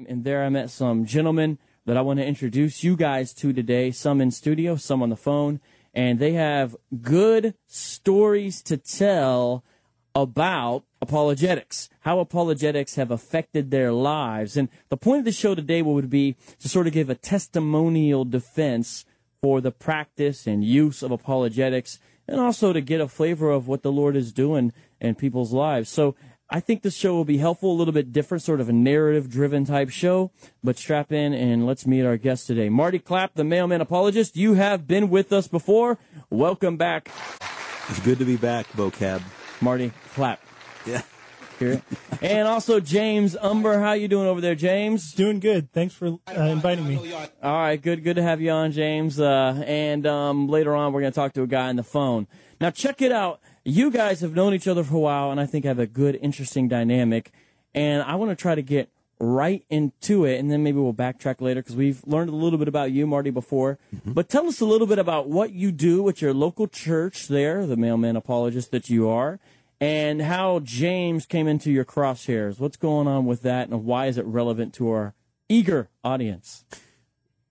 And there I met some gentlemen that I want to introduce you guys to today, some in studio, some on the phone, and they have good stories to tell about apologetics, how apologetics have affected their lives. And the point of the show today would be to sort of give a testimonial defense for the practice and use of apologetics, and also to get a flavor of what the Lord is doing in people's lives. So I think this show will be helpful, a little bit different, sort of a narrative-driven type show. But strap in and let's meet our guest today. Marty Clapp, the Mailman Apologist. You have been with us before. Welcome back. It's good to be back, Vocab. Marty Clapp. Yeah. Here. And also James Umber. How you doing over there, James? Doing good. Thanks for inviting me. All right, good to have you on, James. And later on, we're going to talk to a guy on the phone. Now, check it out. You guys have known each other for a while, and I think have a good, interesting dynamic. And I want to try to get right into it, and then maybe we'll backtrack later because we've learned a little bit about you, Marty, before. Mm-hmm. But tell us a little bit about what you do at your local church there, the Mailman Apologist that you are, and how James came into your crosshairs. What's going on with that, and why is it relevant to our eager audience?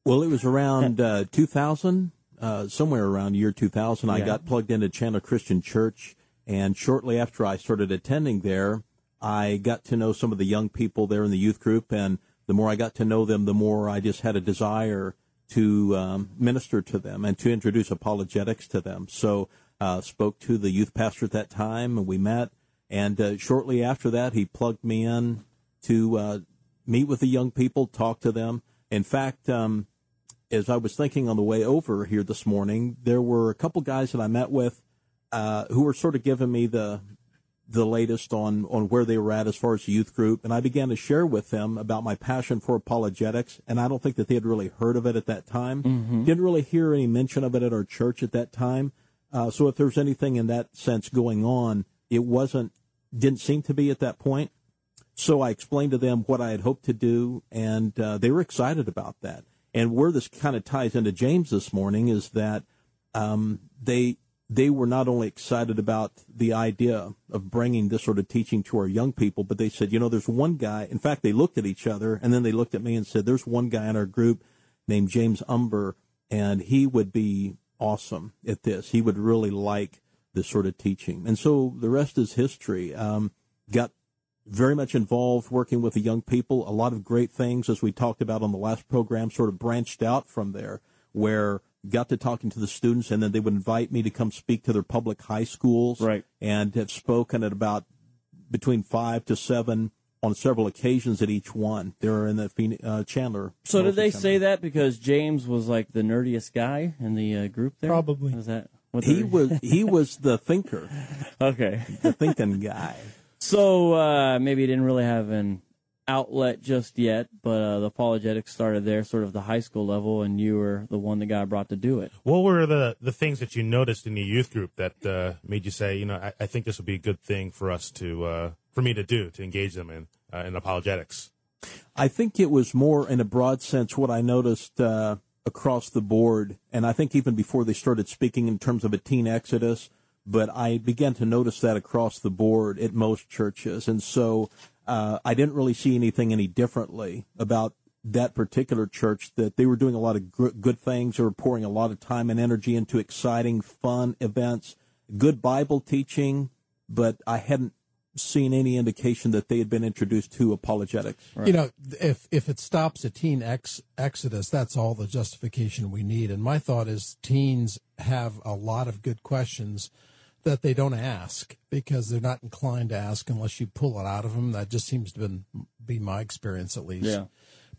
Well, it was around 2000. Somewhere around year 2000, I got plugged into Chandler Christian Church, and shortly after I started attending there, I got to know some of the young people there in the youth group, and the more I got to know them, the more I just had a desire to minister to them and to introduce apologetics to them. So spoke to the youth pastor at that time, and we met, and shortly after that, he plugged me in to meet with the young people, talk to them. In fact, as I was thinking on the way over here this morning, there were a couple guys that I met with who were sort of giving me the latest on where they were at as far as the youth group, and I began to share with them about my passion for apologetics, and I don't think that they had really heard of it at that time. Mm-hmm. Didn't really hear any mention of it at our church at that time. So if there was anything in that sense going on, it didn't seem to be at that point. So I explained to them what I had hoped to do, and they were excited about that. And where this kind of ties into James this morning is that they were not only excited about the idea of bringing this sort of teaching to our young people, but they said, there's one guy. In fact, they looked at each other, and then they looked at me and said, there's one guy in our group named James Umber, and he would be awesome at this. He would really like this sort of teaching. And so the rest is history. Got very much involved working with the young people. A lot of great things, as we talked about on the last program, sort of branched out from there, where got to talking to the students, and then they would invite me to come speak to their public high schools. Right. And have spoken at about between 5 to 7 on several occasions at each one. They were in the Chandler. So did they say that because James was like the nerdiest guy in the group there? Probably. Was that he was the thinker. Okay. The thinking guy. So maybe he didn't really have an outlet just yet, but the apologetics started there, sort of the high school level, and you were the one the guy brought to do it. What were the things that you noticed in your youth group that made you say, I think this would be a good thing for us to for me to do, to engage them in apologetics? I think it was more in a broad sense what I noticed across the board, and I think even before they started speaking in terms of a teen exodus, but I began to notice that across the board at most churches. And so I didn't really see anything any differently about that particular church, that they were doing a lot of good things. They were pouring a lot of time and energy into exciting, fun events, good Bible teaching, but I hadn't seen any indication that they had been introduced to apologetics. Right. If it stops at teen exodus, that's all the justification we need. And my thought is teens have a lot of good questions that they don't ask because they're not inclined to ask unless you pull it out of them. That just seems to be my experience, at least. Yeah.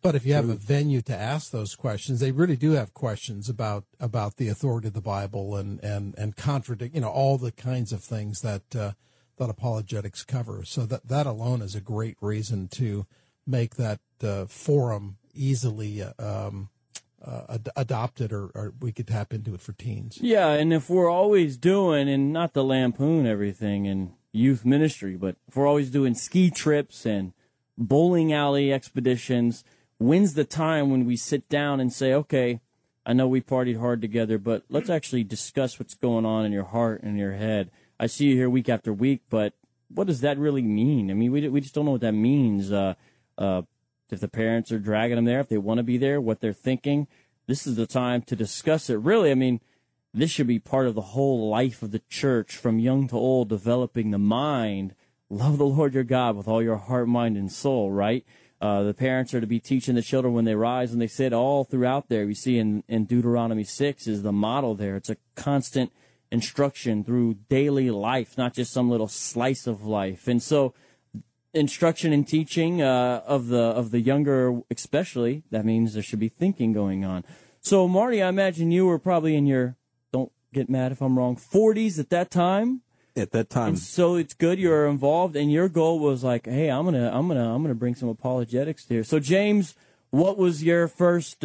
But if you have a venue to ask those questions, they really do have questions about the authority of the Bible and contradict, all the kinds of things that apologetics cover. So that alone is a great reason to make that forum easily adopted, or we could tap into it for teens. Yeah, and if we're always doing, and not to lampoon everything in youth ministry, but if we're always doing ski trips and bowling alley expeditions, when's the time when we sit down and say, okay, I know we partied hard together, but let's actually discuss what's going on in your heart and your head. I see you here week after week, but what does that really mean? I mean, we just don't know what that means. if the parents are dragging them there, if they want to be there, what they're thinking. This is the time to discuss it. Really, I mean, this should be part of the whole life of the church, from young to old, developing the mind. Love the Lord your God with all your heart, mind, and soul, right? The parents are to be teaching the children when they rise and they sit all throughout there. We see in Deuteronomy 6 is the model there. It's a constant instruction through daily life, not just some little slice of life. And so instruction and teaching of the younger especially, that means there should be thinking going on. So, Marty, I imagine you were probably in your, don't get mad if I'm wrong, 40s at that time. At that time. And so it's good you're involved, and your goal was like, hey, I'm gonna bring some apologetics here. So, James, what was your first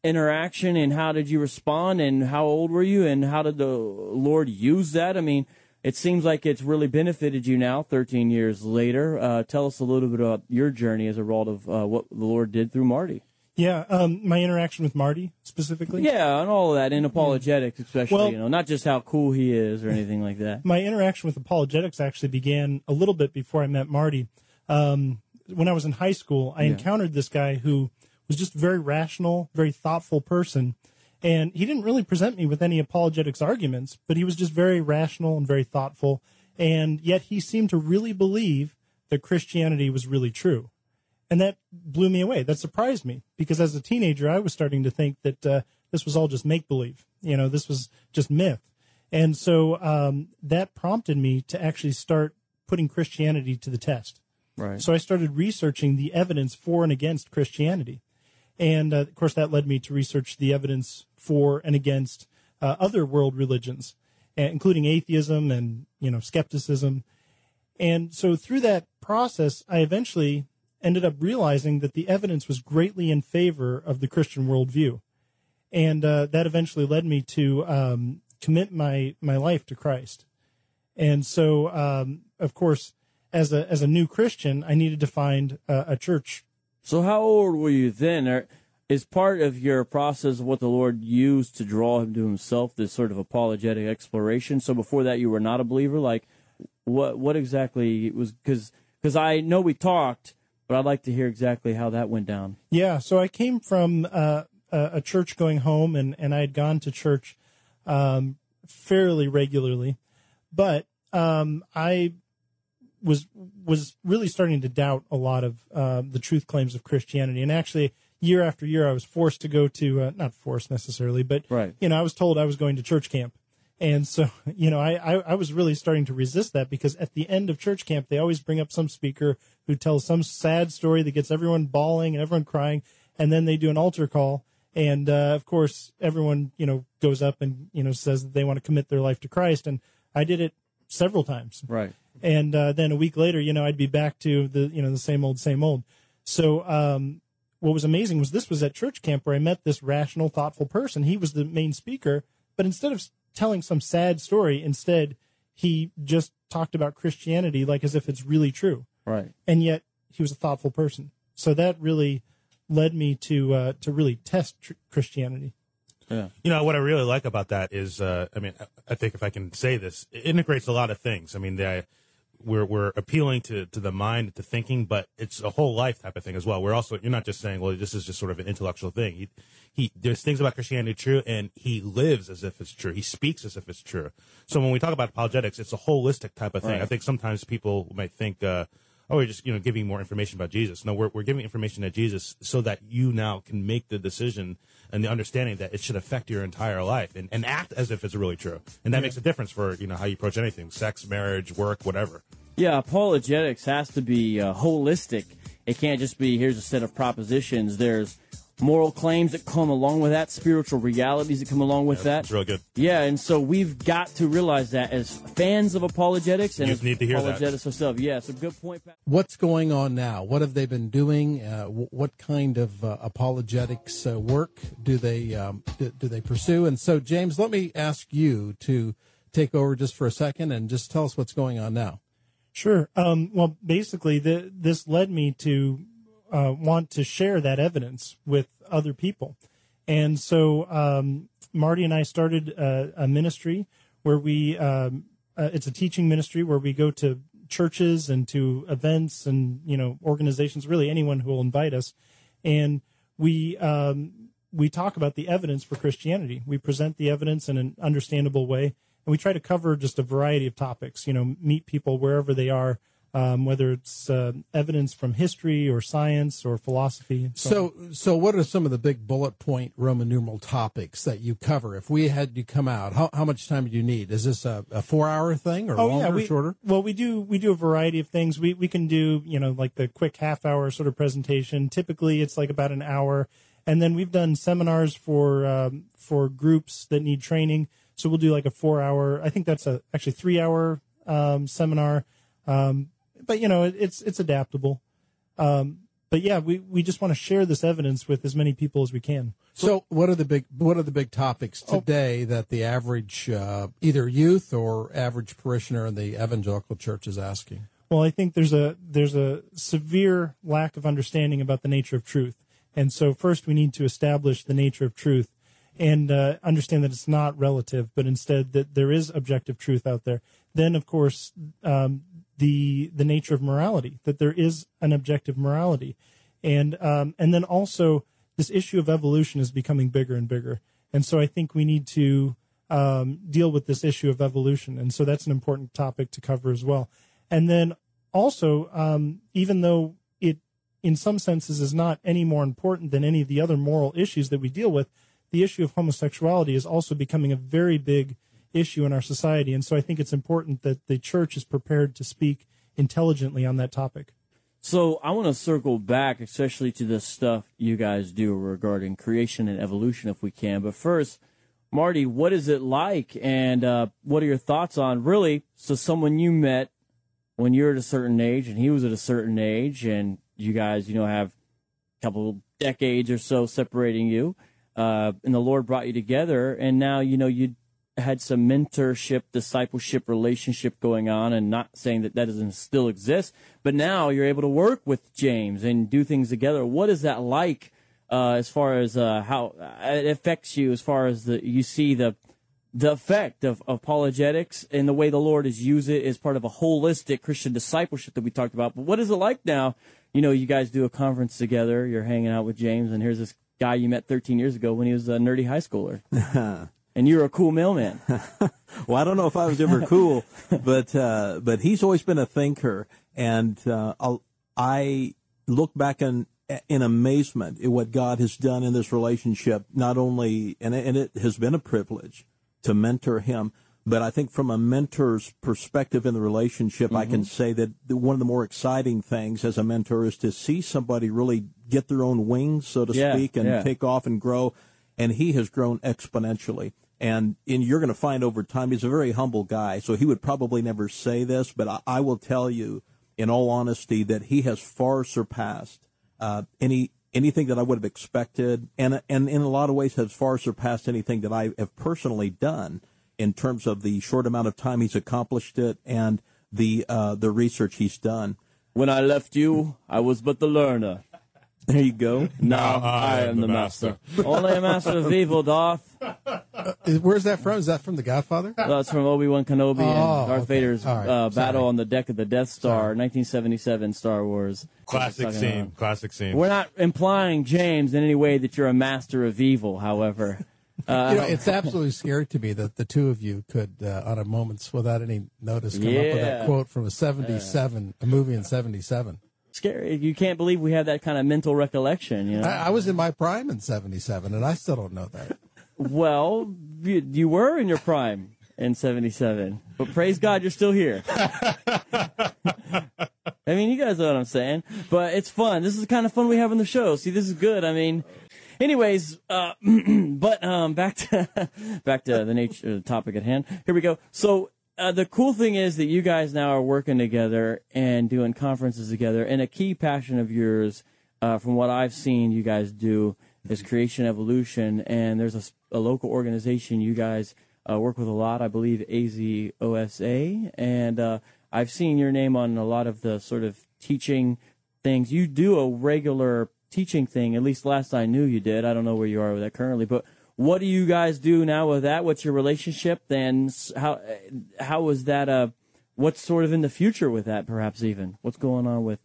interaction, and how did you respond, and how old were you, and how did the Lord use that? I mean, it seems like it's really benefited you now, 13 years later. Tell us a little bit about your journey as a result of what the Lord did through Marty. Yeah, my interaction with Marty specifically. Yeah, and all of that in apologetics, especially, well, not just how cool he is or anything like that. My interaction with apologetics actually began a little bit before I met Marty. When I was in high school, I encountered this guy who was just a very rational, very thoughtful person, and he didn't really present me with any apologetics arguments, but he was just very rational and very thoughtful, and yet he seemed to really believe that Christianity was really true. And that blew me away. That surprised me, because as a teenager, I was starting to think that this was all just make-believe. You know, this was just myth. And so that prompted me to actually start putting Christianity to the test. Right. So I started researching the evidence for and against Christianity. And, of course, that led me to research the evidence for and against other world religions, including atheism and, skepticism. And so through that process, I eventually ended up realizing that the evidence was greatly in favor of the Christian worldview. And that eventually led me to commit my life to Christ. And so, of course, as a new Christian, I needed to find a church. So how old were you then? Is part of your process of what the Lord used to draw him to himself, this sort of apologetic exploration? So before that, you were not a believer? Like, what exactly was, because I know we talked, but I'd like to hear exactly how that went down. Yeah, so I came from a church going home, and I had gone to church fairly regularly, but I was really starting to doubt a lot of the truth claims of Christianity. And actually, year after year, I was forced to go to, not forced necessarily, but, right. I was told I was going to church camp. And so, I was really starting to resist that, because at the end of church camp, they always bring up some speaker who tells some sad story that gets everyone bawling and everyone crying. And then they do an altar call. And, of course, everyone, goes up and, says that they want to commit their life to Christ. And I did it several times. Right. And then a week later, I'd be back to the same old. So what was amazing was this was at church camp where I met this rational, thoughtful person. He was the main speaker, but instead of telling some sad story, instead he just talked about Christianity like as if it's really true. Right. And yet he was a thoughtful person. So that really led me to really test Christianity. Yeah. What I really like about that is, I think if I can say this, it integrates a lot of things. I mean, we're appealing to the mind, to thinking, but it's a whole life type of thing as well. You're not just saying, well, this is just sort of an intellectual thing. There's things about Christianity true, and he lives as if it's true. He speaks as if it's true. So when we talk about apologetics, it's a holistic type of thing. Right. I think sometimes people might think, we're just, giving more information about Jesus. No, we're giving information about Jesus so that you now can make the decision and the understanding that it should affect your entire life and act as if it's really true. And that makes a difference for, how you approach anything, sex, marriage, work, whatever. Yeah, apologetics has to be holistic. It can't just be, here's a set of propositions. There's moral claims that come along with that, spiritual realities that come along with that. It's real good. Yeah, and so we've got to realize that as fans of apologetics and you as need to hear apologetics that. ourselves. Yeah, it's a good point. What's going on now? What have they been doing? What kind of apologetics work do they pursue? And so, James, let me ask you to take over just for a second and just tell us what's going on now. Sure. Well, basically, this led me to want to share that evidence with other people. And so Marty and I started a ministry where we it's a teaching ministry where we go to churches and to events and, organizations, really anyone who will invite us. And we talk about the evidence for Christianity. We present the evidence in an understandable way, and we try to cover just a variety of topics, meet people wherever they are, whether it's evidence from history or science or philosophy. So what are some of the big bullet point Roman numeral topics that you cover? If we had you come out, how much time do you need? Is this a 4-hour thing or longer or shorter? Well, we do a variety of things. We can do, like the quick half-hour sort of presentation. Typically, it's like about an hour. And then we've done seminars for groups that need training. So we'll do like a 4-hour. I think that's actually 3-hour seminar. But it's adaptable. But yeah, we just want to share this evidence with as many people as we can. So what are the big topics today that the average either youth or average parishioner in the evangelical church is asking? Well, I think there's a severe lack of understanding about the nature of truth. And so first we need to establish the nature of truth and understand that it's not relative, but instead that there is objective truth out there. Then, of course, the nature of morality, that there is an objective morality. And then also this issue of evolution is becoming bigger and bigger. And so I think we need to deal with this issue of evolution. And so that's an important topic to cover as well. And then also, even though it, in some senses, is not any more important than any of the other moral issues that we deal with, the issue of homosexuality is also becoming a very big issue in our society. And so I think it's important that the church is prepared to speak intelligently on that topic. So I want to circle back, especially to the stuff you guys do regarding creation and evolution, if we can. But first, Marty, what is it like, and what are your thoughts on, really, so someone you met when you're at a certain age and he was at a certain age, and you guys, have a couple decades or so separating you, and the Lord brought you together, and now, you had some mentorship, discipleship relationship going on, and not saying that doesn't still exist, but now you're able to work with James and do things together. What is that like as far as how it affects you, as far as you see the effect of apologetics and the way the Lord has used it as part of a holistic Christian discipleship that we talked about? But what is it like now? You guys do a conference together, you're hanging out with James, and here's this guy you met 13 years ago when he was a nerdy high schooler. And you're a cool mailman. Well, I don't know if I was ever cool, but he's always been a thinker, and I look back in amazement at what God has done in this relationship. Not only, and it has been a privilege to mentor him, but I think from a mentor's perspective in the relationship, I can say that one of the more exciting things as a mentor is to see somebody really get their own wings, so to speak, and take off and grow. And he has grown exponentially. And you're going to find over time, he's a very humble guy, so he would probably never say this, but I will tell you, in all honesty, that he has far surpassed anything that I would have expected, and in a lot of ways has far surpassed anything that I have personally done in terms of the short amount of time he's accomplished it and the research he's done. When I left you, I was but the learner. There you go. Now I am the master. Only a master of evil doth. Where's that from? Is that from The Godfather? That's from Obi-Wan Kenobi and Darth Vader's battle on the deck of the Death Star, 1977 Star Wars. Classic scene. We're not implying, James, in any way that you're a master of evil, however. It's absolutely scary to me that the two of you could, on a moment's without any notice, come up with that quote from a movie in 77. Scary. You can't believe we have that kind of mental recollection. I was in my prime in 77, and I still don't know that. Well, you were in your prime in 77, but praise God you're still here. I mean, you guys know what I'm saying, but it's fun. This is the kind of fun we have on the show. See, this is good. I mean, anyways, but back to the topic at hand. Here we go. So, the cool thing is that you guys now are working together and doing conferences together, and a key passion of yours, from what I've seen you guys do, is creation evolution, and there's a local organization you guys work with a lot, I believe AZOSA, and I've seen your name on a lot of the sort of teaching things. You do a regular teaching thing, at least last I knew you did. I don't know where you are with that currently, but what do you guys do now with that? What's your relationship? Then how was that what's sort of in the future with that, perhaps even? What's going on with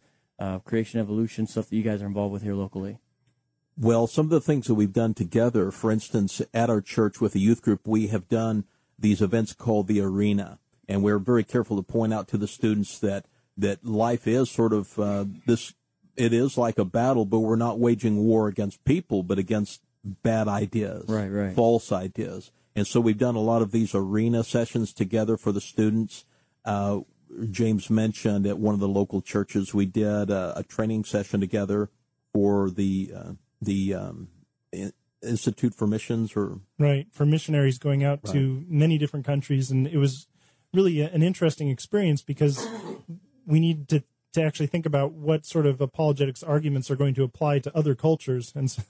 creation, evolution, stuff that you guys are involved with here locally? Well, some of the things that we've done together, for instance, at our church with a youth group, we have done these events called the Arena. And we're very careful to point out to the students that life is sort of it is like a battle, but we're not waging war against people, but against bad ideas, right. false ideas. And so we've done a lot of these arena sessions together for the students. James mentioned at one of the local churches, we did a training session together for the Institute for Missions, for missionaries going out to many different countries. And it was really an interesting experience because we need to actually think about what sort of apologetics arguments are going to apply to other cultures. And so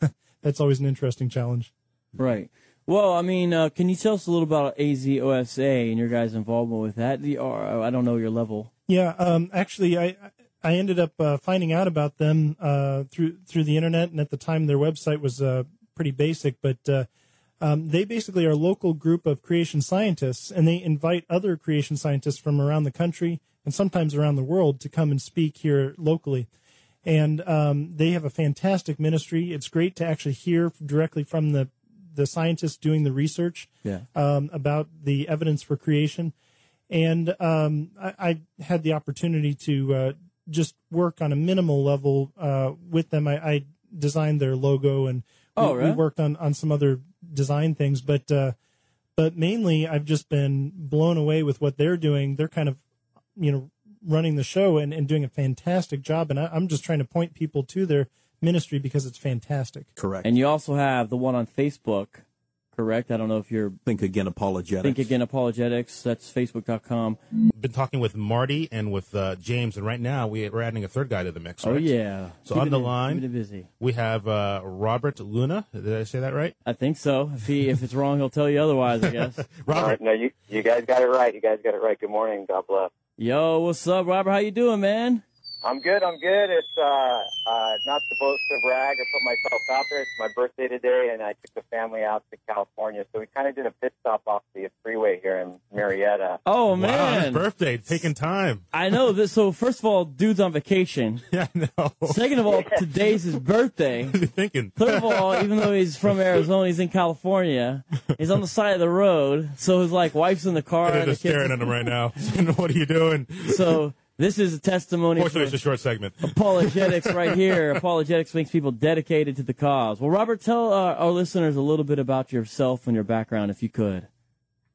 that's always an interesting challenge. Right. Well, I mean, can you tell us a little about AZOSA and your guys' involvement with that? I don't know your level. Yeah, actually, I ended up finding out about them through the internet, and at the time their website was pretty basic, but they basically are a local group of creation scientists, and they invite other creation scientists from around the country and sometimes around the world to come and speak here locally. And they have a fantastic ministry. It's great to actually hear directly from the scientists doing the research about the evidence for creation. And I had the opportunity to just work on a minimal level with them. I designed their logo, and we worked on some other design things. But mainly, I've just been blown away with what they're doing. They're kind of, running the show and doing a fantastic job. And I'm just trying to point people to their ministry because it's fantastic. Correct. And you also have the one on Facebook, correct? I don't know if you're... Think Again Apologetics. Think Again Apologetics. That's facebook.com. Been talking with Marty and with James, and right now we're adding a third guy to the mix, right? Oh, yeah. So on the line, busy. we have Robert Luna. Did I say that right? I think so. If it's wrong, he'll tell you otherwise, I guess. Robert. No, you guys got it right. Good morning. God bless. Yo, what's up, Robert? How you doing, man? I'm good. It's not supposed to brag or put myself out there. It's my birthday today, and I took the family out to California. So we kind of did a pit stop off the freeway here in Marietta. Oh, Wow, man. his birthday, taking time. I know this. So first of all, dude's on vacation. Yeah, I know. Second of all, today's his birthday. What are you thinking? Third of all, even though he's from Arizona, he's in California. He's on the side of the road. So his wife's in the car. They're and just the kids staring at him right now. What are you doing? So this is a testimony. Fortunately, it's a short segment. Apologetics right here. Apologetics makes people dedicated to the cause. Well, Robert, tell our listeners a little bit about yourself and your background, if you could.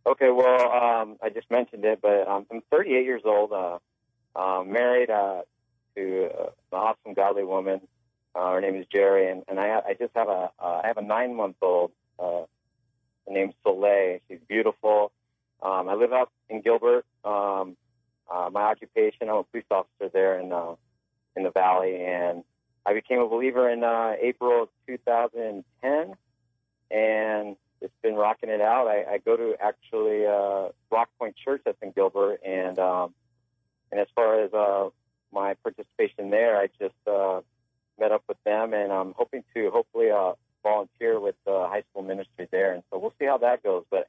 Okay, well, I just mentioned it, but I'm 38 years old, married to an awesome, godly woman. Her name is Jerry, and I just have I have a 9-month-old named Soleil. She's beautiful. I live out in Gilbert. My occupation, I'm a police officer there in the Valley, and I became a believer in April of 2010, and it's been rocking it out. I go to actually Rock Point Church that's in Gilbert, and as far as my participation there, I just met up with them, and I'm hoping to hopefully volunteer with the high school ministry there, and so we'll see how that goes. But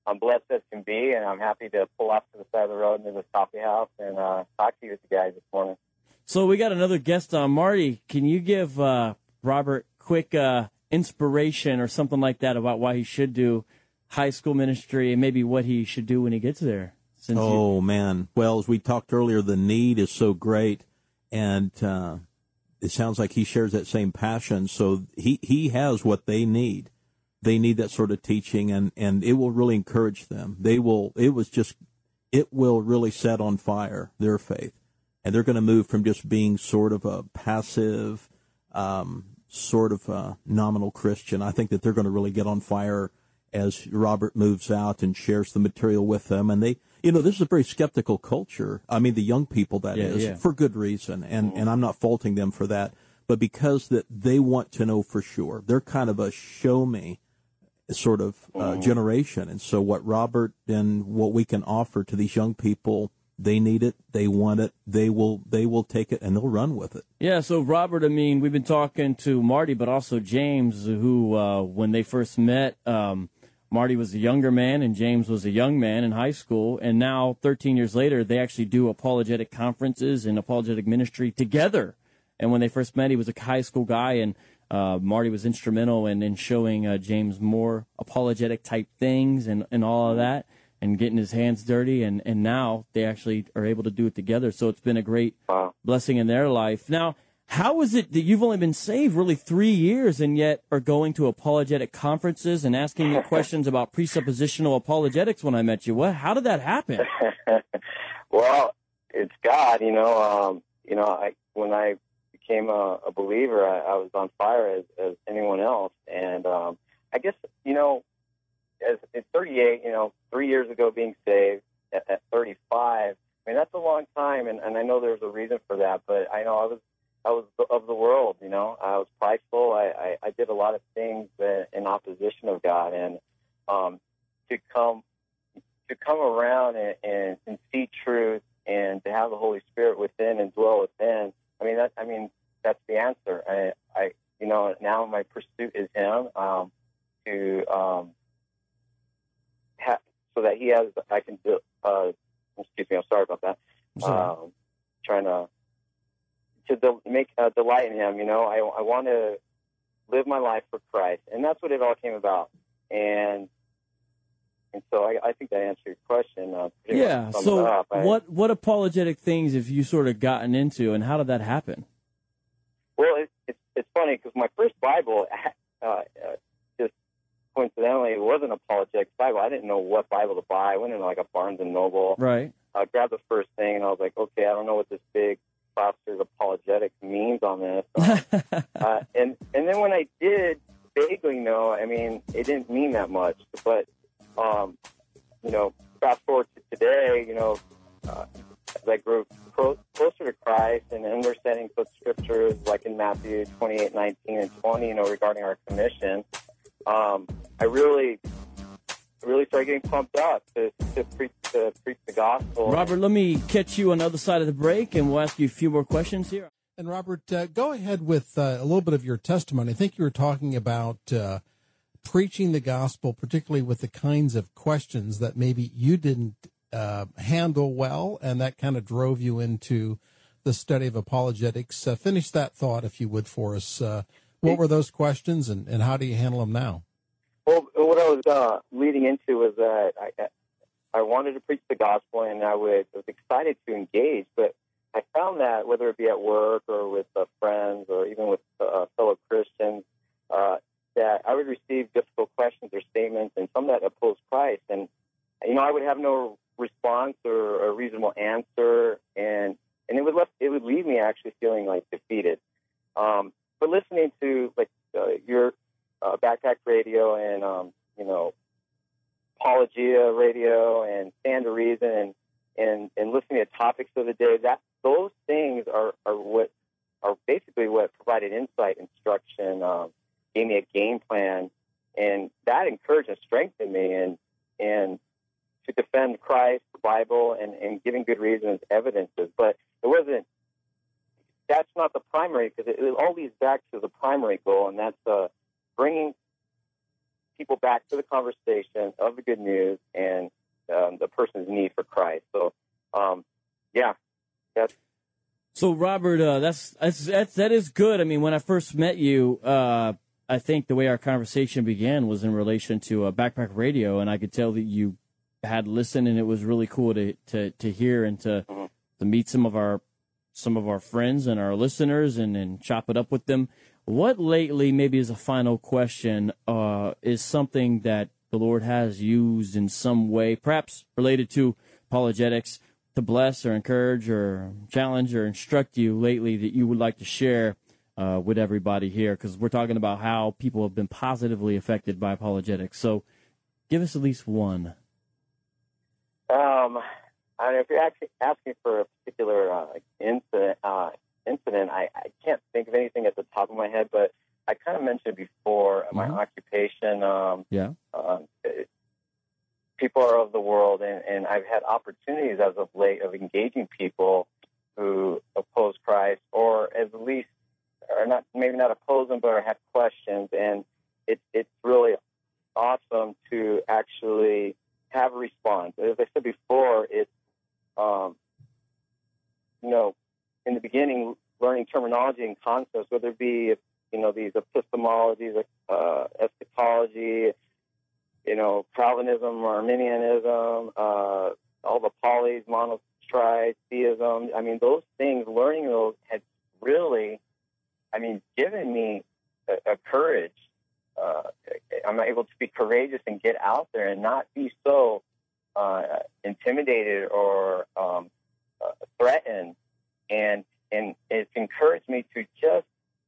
I'm blessed as can be, and I'm happy to pull off to the side of the road into this coffee house and talk to you guys this morning. So we got another guest on. Marty, can you give Robert quick inspiration or something like that about why he should do high school ministry and maybe what he should do when he gets there? Man. Well, as we talked earlier, the need is so great, and it sounds like he shares that same passion. So he has what they need. They need that sort of teaching, and it will really encourage them. It will really set on fire their faith. And they're going to move from just being sort of a passive, sort of a nominal Christian. I think that they're going to really get on fire as Robert moves out and shares the material with them. And they, this is a very skeptical culture. I mean, the young people, that is, for good reason. And I'm not faulting them for that. But because that they want to know for sure. They're kind of a show me sort of generation. And so what Robert and what we can offer to these young people, they need it, they want it, they will take it, and they'll run with it. Yeah, so Robert, I mean, we've been talking to Marty, but also James, who, when they first met, Marty was a younger man and James was a young man in high school. And now, 13 years later, they actually do apologetic conferences and apologetic ministry together. And when they first met, he was a high school guy, and Marty was instrumental in showing James more apologetic type things and all of that, and getting his hands dirty. And now they actually are able to do it together. So it's been a great blessing in their life. Now, how is it that you've only been saved really 3 years and yet are going to apologetic conferences and asking me questions about presuppositional apologetics when I met you? How did that happen? Well, it's God, when I became a believer, I was on fire as anyone else. And I guess, as at 38, 3 years ago being saved, at 35, I mean, that's a long time, and I know there's a reason for that, but I know I was of the world, I was prideful. I did a lot of things in opposition of God, and to come around and see truth and to have the Holy Spirit within and dwell within. That's the answer. Now my pursuit is Him so that He has. I can do. Excuse me. I'm sorry about that. Trying to make delight in Him. I want to live my life for Christ, and that's what it all came about. And so I think that answered your question. Yeah. So what apologetic things have you sort of gotten into, and how did that happen? Well, it's funny because my first Bible, just coincidentally, it was an apologetics Bible. I didn't know what Bible to buy. I went into like a Barnes and Noble. Right. I grabbed the first thing, and I was like, okay, I don't know what this big Foster's apologetics means on this. And then when I did vaguely know, it didn't mean that much. But fast forward to today, as I grew closer to Christ and understanding such scriptures like in Matthew 28, 19, and 20, regarding our commission, I really started getting pumped up to preach the gospel. Robert, let me catch you on the other side of the break, and we'll ask you a few more questions here. And Robert, go ahead with a little bit of your testimony. I think you were talking about preaching the gospel, particularly with the kinds of questions that maybe you didn't handle well, and that kind of drove you into the study of apologetics. Finish that thought, if you would, for us. What were those questions, and how do you handle them now? Well, what I was leading into was that I wanted to preach the gospel, and I was excited to engage, but I found that whether it be at work or with friends or even with fellow Christians, that I would receive difficult questions or statements, and some that opposed Christ, and I would have no response or a reasonable answer, and it would leave me actually feeling like defeated. But listening to your Backpack Radio and Apologia Radio and Stand to Reason and listening to topics of the day, those things are basically what provided insight, instruction, gave me a game plan, and that encouraged and strengthened me and to defend Christ, the Bible, and giving good reasons, evidences. But that's not the primary, because it all leads back to the primary goal, and that's bringing people back to the conversation of the good news and the person's need for Christ. So, that's. So, Robert, that is good. When I first met you, I think the way our conversation began was in relation to Backpack Radio, and I could tell that you had listened, and it was really cool to hear and to meet some of our friends and our listeners and chop it up with them. What lately, maybe as a final question, is something that the Lord has used in some way, perhaps related to apologetics, to bless or encourage or challenge or instruct you lately that you would like to share with everybody here? Because we're talking about how people have been positively affected by apologetics. So give us at least one. If you're actually asking for a particular incident, I can't think of anything at the top of my head, but I kind of mentioned before my occupation. People are of the world, and I've had opportunities as of late of engaging people who oppose Christ, or at least are maybe not oppose them, but have questions. And it's really awesome to actually have a response. As I said before, it's, in the beginning, learning terminology and concepts, whether it be, these epistemologies, eschatology, Calvinism, Arminianism, all the polys, monotrides, theism. I mean, those things, learning those had really, given me a courage. I'm able to be courageous and get out there and not be so intimidated or threatened. And it's encouraged me to just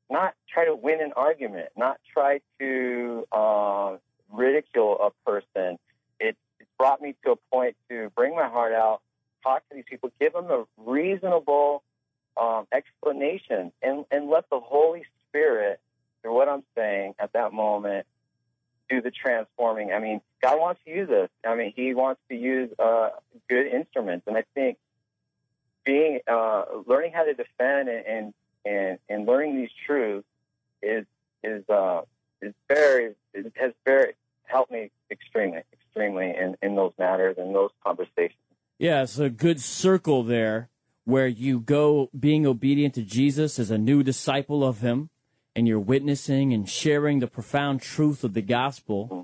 not try to win an argument, not try to ridicule a person. It's brought me to a point to bring my heart out, talk to these people, give them a reasonable explanation, and let the Holy Spirit, through what I'm saying at that moment, do the transforming. God wants to use us. He wants to use good instruments, and I think learning how to defend and learning these truths has helped me extremely in those matters and those conversations. Yeah, it's a good circle there where you go being obedient to Jesus as a new disciple of him, and you're witnessing and sharing the profound truth of the gospel. Mm-hmm.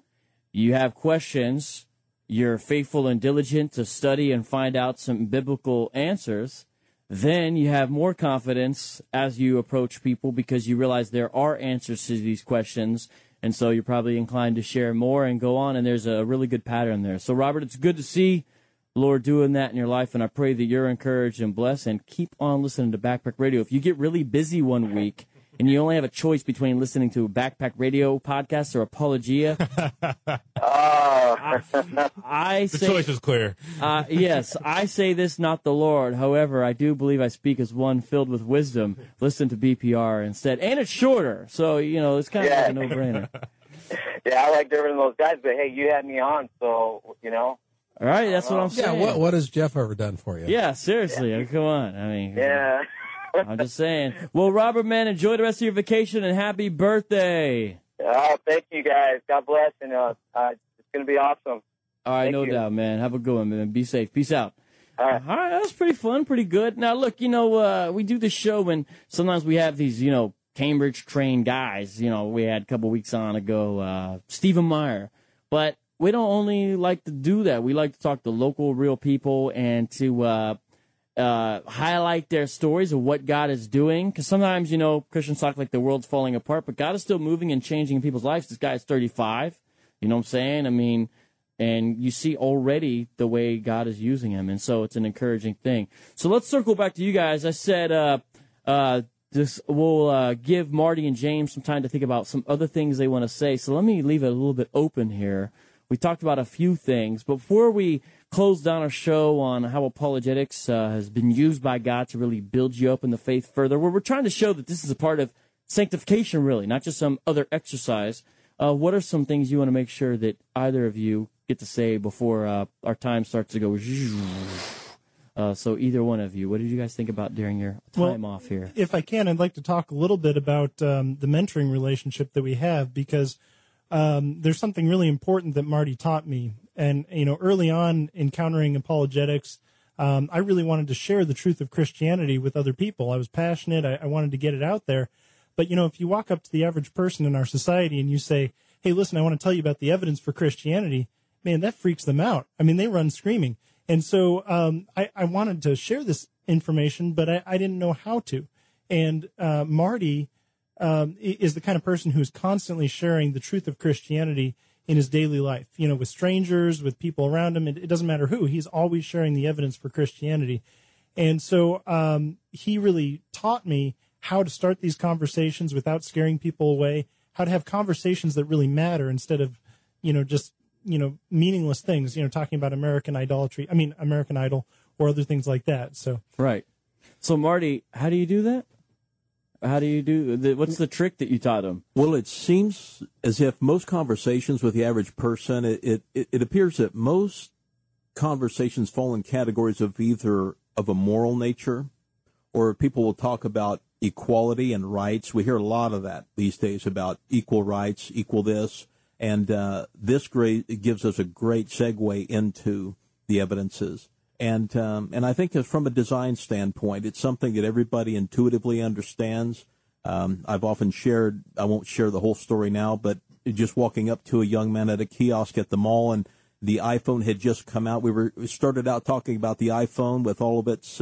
You have questions. You're faithful and diligent to study and find out some biblical answers. Then you have more confidence as you approach people because you realize there are answers to these questions. And so you're probably inclined to share more and go on. And there's a really good pattern there. So, Robert, it's good to see the Lord doing that in your life. And I pray that you're encouraged and blessed. And keep on listening to Backpack Radio. If you get really busy one week and you only have a choice between listening to a Backpack Radio podcast or Apologia, I say, the choice is clear. Yes, I say this, not the Lord. However, I do believe I speak as one filled with wisdom. Listen to BPR instead. And it's shorter, so, it's kind of like a no-brainer. Yeah, I like different than those guys, but hey, you had me on, so, All right, that's what I'm saying. Yeah, what has Jeff ever done for you? Yeah, seriously, come on. Yeah. I'm just saying. Well, Robert, man, enjoy the rest of your vacation, and happy birthday. Oh, thank you, guys. God bless, and it's going to be awesome. All right, no doubt, man. Have a good one, man. Be safe. Peace out. All right, that was pretty fun, pretty good. Now, look, we do this show, and sometimes we have these, Cambridge-trained guys. We had a couple weeks on ago, Stephen Meyer. But we don't only like to do that. We like to talk to local, real people and to highlight their stories of what God is doing. Because sometimes, Christians talk like the world's falling apart, but God is still moving and changing in people's lives. This guy is 35. You know what I'm saying? And you see already the way God is using him. And so it's an encouraging thing. So let's circle back to you guys. I said we'll give Marty and James some time to think about some other things they want to say. So let me leave it a little bit open here. We talked about a few things. But before we close down our show on how apologetics has been used by God to really build you up in the faith further, where we're trying to show that this is a part of sanctification, really, not just some other exercise. What are some things you want to make sure that either of you get to say before our time starts to go? So either one of you, what did you guys think about during your time off here? If I can, I'd like to talk a little bit about the mentoring relationship that we have, because there's something really important that Marty taught me. And, early on encountering apologetics, I really wanted to share the truth of Christianity with other people. I was passionate. I wanted to get it out there. But, if you walk up to the average person in our society and you say, hey, listen, I want to tell you about the evidence for Christianity, man, that freaks them out. They run screaming. And so I wanted to share this information, but I didn't know how to. And Marty is the kind of person who's constantly sharing the truth of Christianity in his daily life, with strangers, with people around him. It doesn't matter who. He's always sharing the evidence for Christianity. And so he really taught me how to start these conversations without scaring people away, how to have conversations that really matter instead of, just, meaningless things, talking about American Idol or other things like that. So, right. So, Marty, how do you do that? How do you do? What's the trick that you taught him? Well, it seems as if most conversations with the average person, it appears that most conversations fall in categories of either of a moral nature, or people will talk about equality and rights. We hear a lot of that these days about equal rights, equal this. And this gives us a great segue into the evidences. And I think that from a design standpoint, it's something that everybody intuitively understands. I've often shared, I won't share the whole story now, but just walking up to a young man at a kiosk at the mall, and the iPhone had just come out. We started out talking about the iPhone with all of its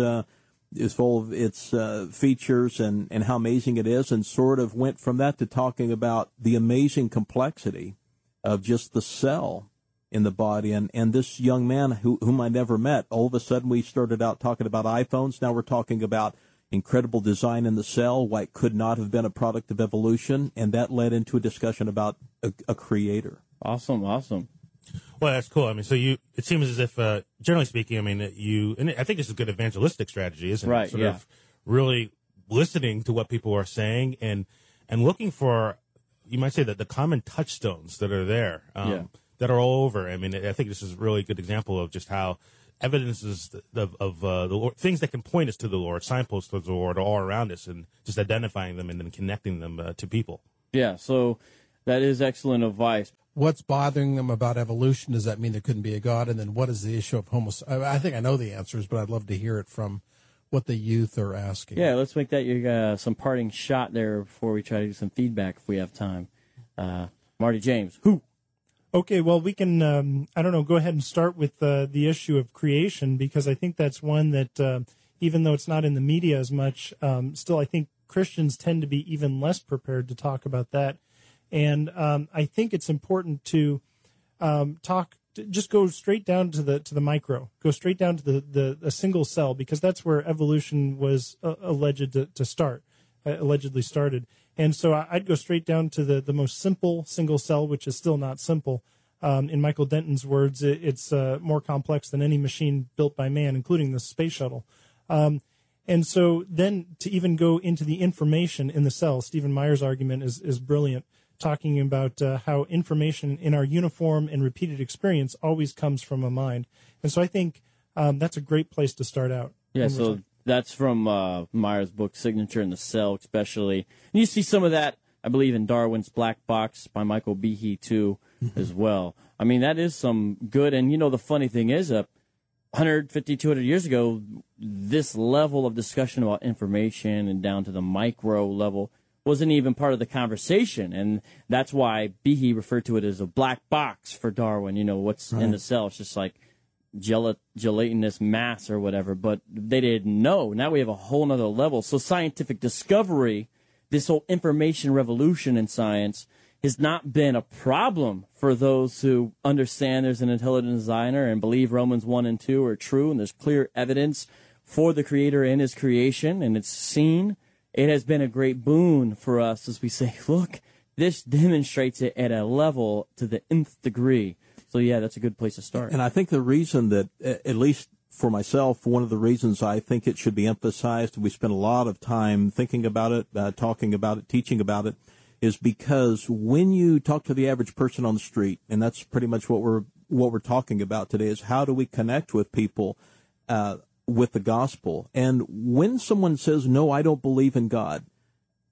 features and how amazing it is, and sort of went from that to talking about the amazing complexity of just the cell in the body. And this young man whom I never met, all of a sudden we started out talking about iPhones. Now we're talking about incredible design in the cell, why it could not have been a product of evolution, and that led into a discussion about a creator. Awesome. Well, that's cool. I mean, so it seems as if, generally speaking, I mean, and I think this is a good evangelistic strategy, isn't it? Sort of really listening to what people are saying and looking for, you might say, that the common touchstones that are there, that are all over. I mean, I think this is a really good example of just how evidences of the Lord, things that can point us to the Lord, signposts to the Lord, are all around us, and just identifying them and then connecting them to people. Yeah, so that is excellent advice. What's bothering them about evolution? Does that mean there couldn't be a God? And then what is the issue of homosexuality? I think I know the answers, but I'd love to hear it from what the youth are asking. Yeah, let's make that some parting shot there before we try to do some feedback if we have time. Marty James, who? Okay, well, we can, go ahead and start with the issue of creation, because I think that's one that, even though it's not in the media as much, still I think Christians tend to be even less prepared to talk about that. And I think it's important to just go straight down to the micro, go straight down to the single cell, because that's where evolution was allegedly started. And so I'd go straight down to the most simple single cell, which is still not simple. In Michael Denton's words, it's more complex than any machine built by man, including the space shuttle. And so then to even go into the information in the cell, Stephen Meyer's argument is brilliant, talking about how information in our uniform and repeated experience always comes from a mind. And so I think that's a great place to start out. Yeah, so that's from Meyer's book, Signature in the Cell, especially. And you see some of that, I believe, in Darwin's Black Box by Michael Behe, too, as well. I mean, that is some good. And, the funny thing is, 150, 200 years ago, this level of discussion about information and down to the micro level wasn't even part of the conversation. And that's why Behe referred to it as a black box for Darwin. What's in the cell. It's just like gelatinous mass or whatever, but they didn't know. Now we have a whole nother level. So scientific discovery, this whole information revolution in science, has not been a problem for those who understand there's an intelligent designer and believe Romans 1 and 2 are true, and there's clear evidence for the Creator in His creation, and it's seen. It has been a great boon for us as we say, look, this demonstrates it at a level to the nth degree. So, yeah, that's a good place to start. And I think the reason that, at least for myself, one of the reasons I think it should be emphasized, we spend a lot of time thinking about it, talking about it, teaching about it, is because when you talk to the average person on the street, and that's pretty much what we're talking about today, is how do we connect with people with the gospel. And when someone says, no, I don't believe in God,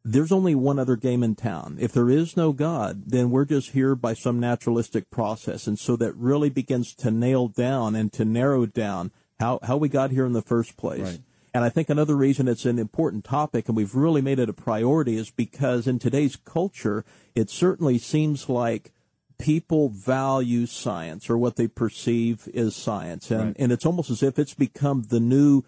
there's only one other game in town. If there is no God, then we're just here by some naturalistic process. And so that really begins to nail down and to narrow down how we got here in the first place. Right. And I think another reason it's an important topic, and we've really made it a priority, is because in today's culture, it certainly seems like people value science, or what they perceive is science. And, and it's almost as if it's become the new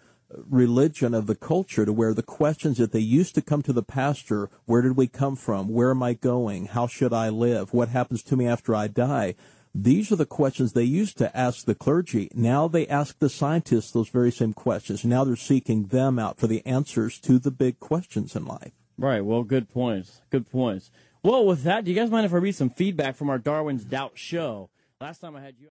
religion of the culture, to where the questions that they used to come to the pastor, where did we come from? Where am I going? How should I live? What happens to me after I die? These are the questions they used to ask the clergy. Now they ask the scientists those very same questions. Now they're seeking them out for the answers to the big questions in life. Right. Well, good points. Good points. Well, with that, do you guys mind if I read some feedback from our Darwin's Doubt show? Last time I had you...